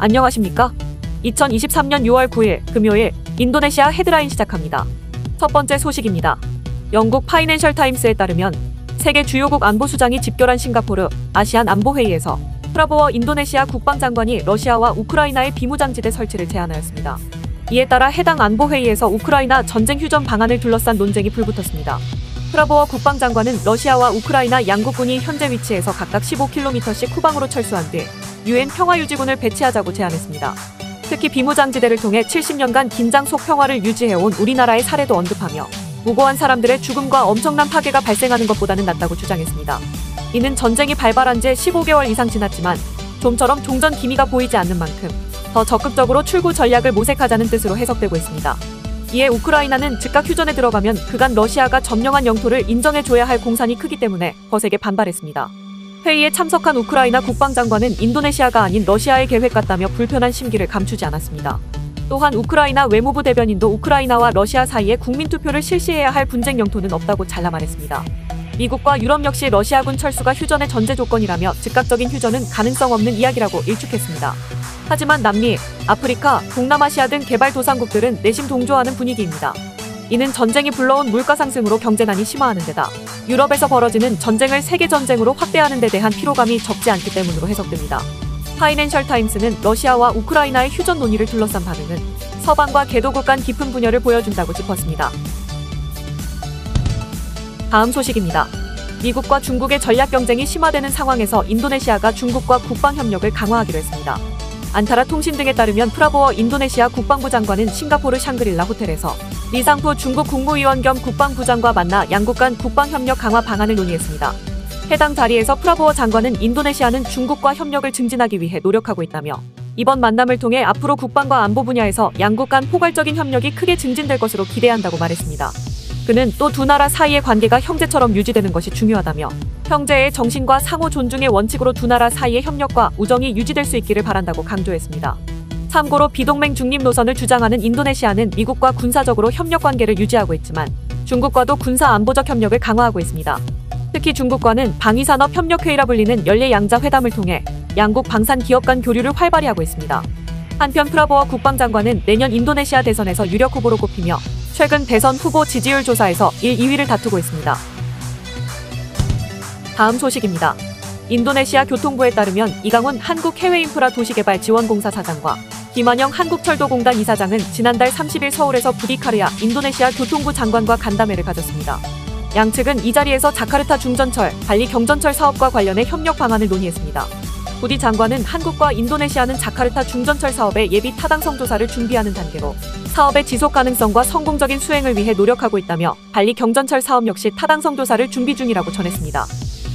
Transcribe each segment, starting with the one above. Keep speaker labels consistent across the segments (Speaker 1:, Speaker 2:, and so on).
Speaker 1: 안녕하십니까? 2023년 6월 9일 금요일 인도네시아 헤드라인 시작합니다. 첫 번째 소식입니다. 영국 파이낸셜 타임스에 따르면 세계 주요국 안보수장이 집결한 싱가포르 아시안 안보회의에서 프라보워 인도네시아 국방장관이 러시아와 우크라이나의 비무장지대 설치를 제안하였습니다. 이에 따라 해당 안보회의에서 우크라이나 전쟁 휴전 방안을 둘러싼 논쟁이 불붙었습니다. 프라보워 국방장관은 러시아와 우크라이나 양국군이 현재 위치에서 각각 15km씩 후방으로 철수한 뒤 유엔 평화유지군을 배치하자고 제안했습니다. 특히 비무장지대를 통해 70년간 긴장 속 평화를 유지해온 우리나라의 사례도 언급하며 무고한 사람들의 죽음과 엄청난 파괴가 발생하는 것보다는 낫다고 주장했습니다. 이는 전쟁이 발발한 지 15개월 이상 지났지만 좀처럼 종전 기미가 보이지 않는 만큼 더 적극적으로 출구 전략을 모색하자는 뜻으로 해석되고 있습니다. 이에 우크라이나는 즉각 휴전에 들어가면 그간 러시아가 점령한 영토를 인정해줘야 할 공산이 크기 때문에 거세게 반발했습니다. 회의에 참석한 우크라이나 국방장관은 인도네시아가 아닌 러시아의 계획 같다며 불편한 심기를 감추지 않았습니다. 또한 우크라이나 외무부 대변인도 우크라이나와 러시아 사이에 국민투표를 실시해야 할 분쟁 영토는 없다고 잘라 말했습니다. 미국과 유럽 역시 러시아군 철수가 휴전의 전제 조건이라며 즉각적인 휴전은 가능성 없는 이야기라고 일축했습니다. 하지만 남미, 아프리카, 동남아시아 등 개발도상국들은 내심 동조하는 분위기입니다. 이는 전쟁이 불러온 물가 상승으로 경제난이 심화하는 데다 유럽에서 벌어지는 전쟁을 세계전쟁으로 확대하는 데 대한 피로감이 적지 않기 때문으로 해석됩니다. 파이낸셜 타임스는 러시아와 우크라이나의 휴전 논의를 둘러싼 반응은 서방과 개도국 간 깊은 분열을 보여준다고 짚었습니다. 다음 소식입니다. 미국과 중국의 전략 경쟁이 심화되는 상황에서 인도네시아가 중국과 국방협력을 강화하기로 했습니다. 안타라 통신 등에 따르면 프라보워 인도네시아 국방부 장관은 싱가포르 샹그릴라 호텔에서 리상푸 중국 국무위원 겸 국방부장과 만나 양국 간 국방협력 강화 방안을 논의했습니다. 해당 자리에서 프라보워 장관은 인도네시아는 중국과 협력을 증진하기 위해 노력하고 있다며 이번 만남을 통해 앞으로 국방과 안보 분야에서 양국 간 포괄적인 협력이 크게 증진될 것으로 기대한다고 말했습니다. 그는 또 두 나라 사이의 관계가 형제처럼 유지되는 것이 중요하다며 형제의 정신과 상호 존중의 원칙으로 두 나라 사이의 협력과 우정이 유지될 수 있기를 바란다고 강조했습니다. 참고로 비동맹 중립 노선을 주장하는 인도네시아는 미국과 군사적으로 협력 관계를 유지하고 있지만 중국과도 군사 안보적 협력을 강화하고 있습니다. 특히 중국과는 방위산업협력회의라 불리는 연례양자 회담을 통해 양국 방산 기업 간 교류를 활발히 하고 있습니다. 한편 프라보워 국방장관은 내년 인도네시아 대선에서 유력 후보로 꼽히며 최근 대선 후보 지지율 조사에서 1, 2위를 다투고 있습니다. 다음 소식입니다. 인도네시아 교통부에 따르면 이강훈 한국해외인프라도시개발지원공사 사장과 김한영 한국철도공단 이사장은 지난달 30일 서울에서 부디카르야 인도네시아 교통부 장관과 간담회를 가졌습니다. 양측은 이 자리에서 자카르타 중전철, 발리 경전철 사업과 관련해 협력 방안을 논의했습니다. 부디 장관은 한국과 인도네시아는 자카르타 중전철 사업의 예비 타당성 조사를 준비하는 단계로 사업의 지속 가능성과 성공적인 수행을 위해 노력하고 있다며 발리 경전철 사업 역시 타당성 조사를 준비 중이라고 전했습니다.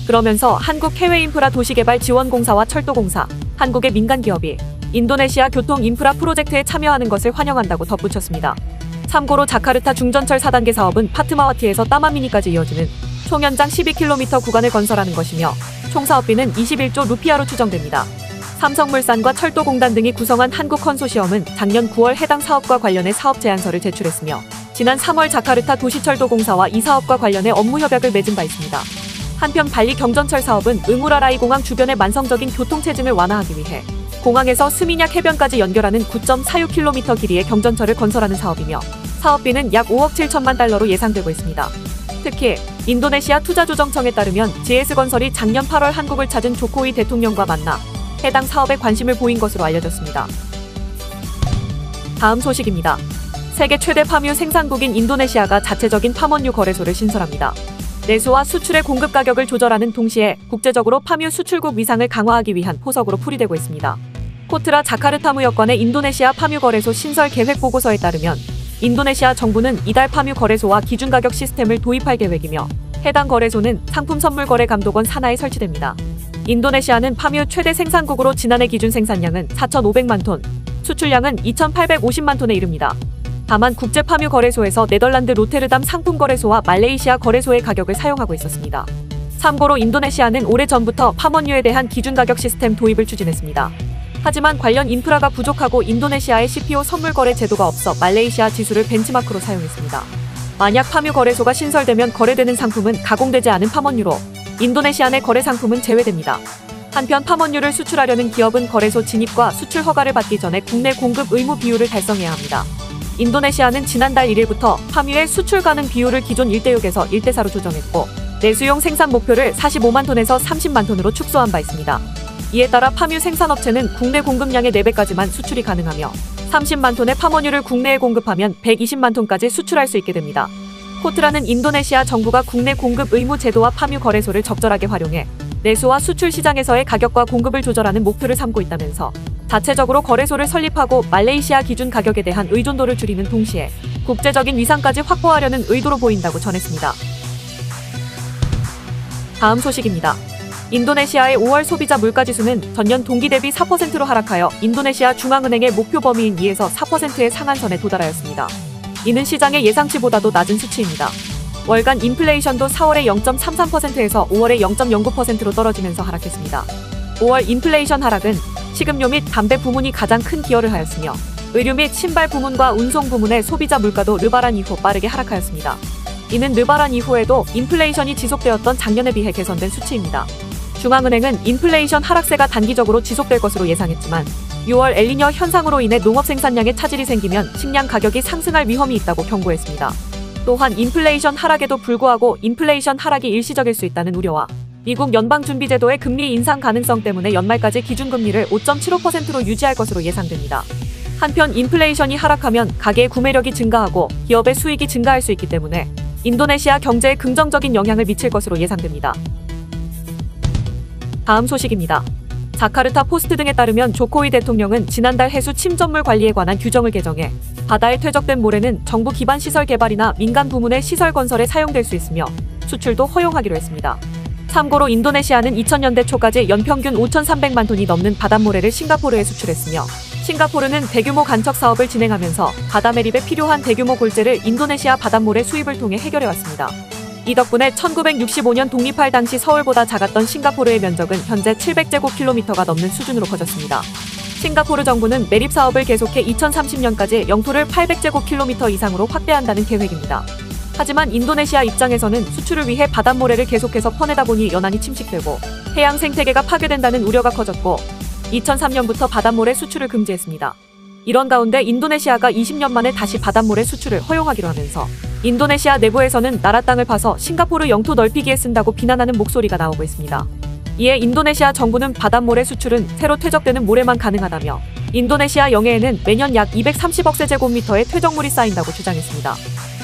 Speaker 1: 그러면서 한국해외인프라도시개발지원공사와 철도공사, 한국의 민간기업이 인도네시아 교통인프라 프로젝트에 참여하는 것을 환영한다고 덧붙였습니다. 참고로 자카르타 중전철 4단계 사업은 파트마와티에서 따마미니까지 이어지는 총 연장 12km 구간을 건설하는 것이며 총 사업비는 21조 루피아로 추정됩니다. 삼성물산과 철도공단 등이 구성한 한국컨소시엄은 작년 9월 해당 사업과 관련해 사업 제안서를 제출했으며 지난 3월 자카르타 도시철도공사와 이 사업과 관련해 업무 협약을 맺은 바 있습니다. 한편 발리 경전철 사업은 응우라라이 공항 주변의 만성적인 교통체증을 완화하기 위해 공항에서 스미냑 해변까지 연결하는 9.46km 길이의 경전철을 건설하는 사업이며 사업비는 약 5억 7천만 달러로 예상되고 있습니다. 특히 인도네시아 투자조정청에 따르면 GS건설이 작년 8월 한국을 찾은 조코위 대통령과 만나 해당 사업에 관심을 보인 것으로 알려졌습니다. 다음 소식입니다. 세계 최대 파뮤 생산국인 인도네시아가 자체적인 파먼류 거래소를 신설합니다. 내수와 수출의 공급 가격을 조절하는 동시에 국제적으로 파뮤 수출국 위상을 강화하기 위한 포석으로 풀이되고 있습니다. 코트라 자카르타무 여권의 인도네시아 파뮤 거래소 신설 계획 보고서에 따르면 인도네시아 정부는 이달 파뮤 거래소와 기준가격 시스템을 도입할 계획이며 해당 거래소는 상품 선물 거래 감독원 산하에 설치됩니다. 인도네시아는 파뮤 최대 생산국으로 지난해 기준 생산량은 4,500만 톤, 수출량은 2,850만 톤에 이릅니다. 다만 국제 파뮤 거래소에서 네덜란드 로테르담 상품 거래소와 말레이시아 거래소의 가격을 사용하고 있었습니다. 참고로 인도네시아는 오래전부터 파먼류에 대한 기준가격 시스템 도입을 추진했습니다. 하지만 관련 인프라가 부족하고 인도네시아의 CPO 선물 거래 제도가 없어 말레이시아 지수를 벤치마크로 사용했습니다. 만약 파뮤 거래소가 신설되면 거래되는 상품은 가공되지 않은 파먼유로 인도네시아 내 거래 상품은 제외됩니다. 한편 파먼류를 수출하려는 기업은 거래소 진입과 수출 허가를 받기 전에 국내 공급 의무 비율을 달성해야 합니다. 인도네시아는 지난달 1일부터 파뮤의 수출 가능 비율을 기존 1대6에서 1대4로 조정했고 내수용 생산 목표를 45만 톤에서 30만 톤으로 축소한 바 있습니다. 이에 따라 파뮤 생산업체는 국내 공급량의 4배까지만 수출이 가능하며 30만 톤의 파머뉴를 국내에 공급하면 120만 톤까지 수출할 수 있게 됩니다. 코트라는 인도네시아 정부가 국내 공급 의무 제도와 파뮤 거래소를 적절하게 활용해 내수와 수출 시장에서의 가격과 공급을 조절하는 목표를 삼고 있다면서 자체적으로 거래소를 설립하고 말레이시아 기준 가격에 대한 의존도를 줄이는 동시에 국제적인 위상까지 확보하려는 의도로 보인다고 전했습니다. 다음 소식입니다. 인도네시아의 5월 소비자 물가지수는 전년 동기 대비 4%로 하락하여 인도네시아 중앙은행의 목표 범위인 2에서 4%의 상한선에 도달하였습니다. 이는 시장의 예상치보다도 낮은 수치입니다. 월간 인플레이션도 4월에 0.33%에서 5월에 0.09%로 떨어지면서 하락했습니다. 5월 인플레이션 하락은 식음료 및 담배 부문이 가장 큰 기여를 하였으며 의류 및 신발 부문과 운송 부문의 소비자 물가도 르바란 이후 빠르게 하락하였습니다. 이는 르바란 이후에도 인플레이션이 지속되었던 작년에 비해 개선된 수치입니다. 중앙은행은 인플레이션 하락세가 단기적으로 지속될 것으로 예상했지만 6월 엘니뇨 현상으로 인해 농업 생산량에 차질이 생기면 식량 가격이 상승할 위험이 있다고 경고했습니다. 또한 인플레이션 하락에도 불구하고 인플레이션 하락이 일시적일 수 있다는 우려와 미국 연방준비제도의 금리 인상 가능성 때문에 연말까지 기준금리를 5.75%로 유지할 것으로 예상됩니다. 한편 인플레이션이 하락하면 가계의 구매력이 증가하고 기업의 수익이 증가할 수 있기 때문에 인도네시아 경제에 긍정적인 영향을 미칠 것으로 예상됩니다. 다음 소식입니다. 자카르타 포스트 등에 따르면 조코위 대통령은 지난달 해수 침전물 관리에 관한 규정을 개정해 바다에 퇴적된 모래는 정부 기반 시설 개발이나 민간 부문의 시설 건설에 사용될 수 있으며 수출도 허용하기로 했습니다. 참고로 인도네시아는 2000년대 초까지 연평균 5,300만 톤이 넘는 바닷모래를 싱가포르에 수출했으며 싱가포르는 대규모 간척 사업을 진행하면서 바다 매립에 필요한 대규모 골재를 인도네시아 바닷모래 수입을 통해 해결해왔습니다. 이 덕분에 1965년 독립할 당시 서울보다 작았던 싱가포르의 면적은 현재 700제곱킬로미터가 넘는 수준으로 커졌습니다. 싱가포르 정부는 매립 사업을 계속해 2030년까지 영토를 800제곱킬로미터 이상으로 확대한다는 계획입니다. 하지만 인도네시아 입장에서는 수출을 위해 바닷모래를 계속해서 퍼내다 보니 연안이 침식되고 해양 생태계가 파괴된다는 우려가 커졌고 2003년부터 바닷모래 수출을 금지했습니다. 이런 가운데 인도네시아가 20년 만에 다시 바닷모래 수출을 허용하기로 하면서 인도네시아 내부에서는 나라 땅을 파서 싱가포르 영토 넓히기에 쓴다고 비난하는 목소리가 나오고 있습니다. 이에 인도네시아 정부는 바닷모래 수출은 새로 퇴적되는 모래만 가능하다며 인도네시아 영해에는 매년 약 230억 세제곱미터의 퇴적물이 쌓인다고 주장했습니다.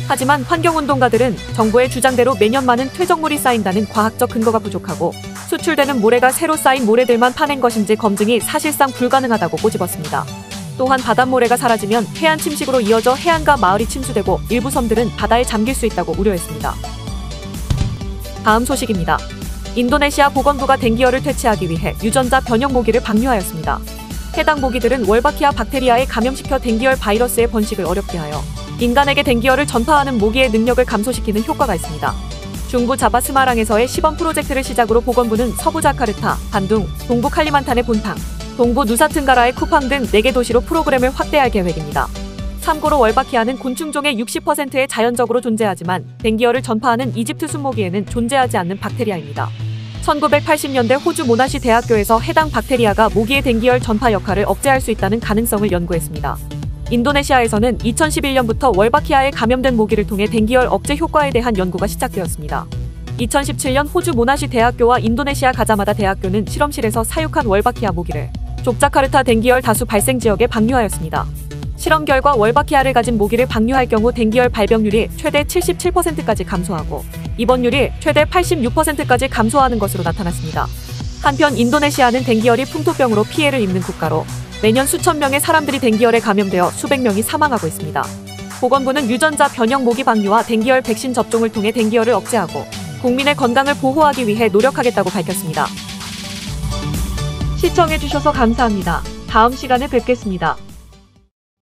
Speaker 1: 하지만 환경운동가들은 정부의 주장대로 매년 많은 퇴적물이 쌓인다는 과학적 근거가 부족하고 수출되는 모래가 새로 쌓인 모래들만 파낸 것인지 검증이 사실상 불가능하다고 꼬집었습니다. 또한 바닷모래가 사라지면 해안 침식으로 이어져 해안과 마을이 침수되고 일부 섬들은 바다에 잠길 수 있다고 우려했습니다. 다음 소식입니다. 인도네시아 보건부가 댕기열을 퇴치하기 위해 유전자 변형 모기를 방류하였습니다. 해당 모기들은 월바키아 박테리아에 감염시켜 댕기열 바이러스의 번식을 어렵게 하여 인간에게 댕기열을 전파하는 모기의 능력을 감소시키는 효과가 있습니다. 중부 자바 스마랑에서의 시범 프로젝트를 시작으로 보건부는 서부 자카르타, 반둥, 동부 칼리만탄의 본탕, 동부 누사튼가라의 쿠팡 등 4개 도시로 프로그램을 확대할 계획입니다. 참고로 월바키아는 곤충종의 60%에 자연적으로 존재하지만 댕기열을 전파하는 이집트 순모기에는 존재하지 않는 박테리아입니다. 1980년대 호주 모나시 대학교에서 해당 박테리아가 모기의 댕기열 전파 역할을 억제할 수 있다는 가능성을 연구했습니다. 인도네시아에서는 2011년부터 월바키아에 감염된 모기를 통해 댕기열 억제 효과에 대한 연구가 시작되었습니다. 2017년 호주 모나시 대학교와 인도네시아 가자마다 대학교는 실험실에서 사육한 월바키아 모기를 족자카르타 댕기열 다수 발생 지역에 방류하였습니다. 실험 결과 월바키아를 가진 모기를 방류할 경우 댕기열 발병률이 최대 77%까지 감소하고 입원율이 최대 86%까지 감소하는 것으로 나타났습니다. 한편 인도네시아는 댕기열이 풍토병으로 피해를 입는 국가로 매년 수천 명의 사람들이 댕기열에 감염되어 수백 명이 사망하고 있습니다. 보건부는 유전자 변형 모기 방류와 댕기열 백신 접종을 통해 댕기열을 억제하고 국민의 건강을 보호하기 위해 노력하겠다고 밝혔습니다. 시청해주셔서 감사합니다. 다음 시간에 뵙겠습니다.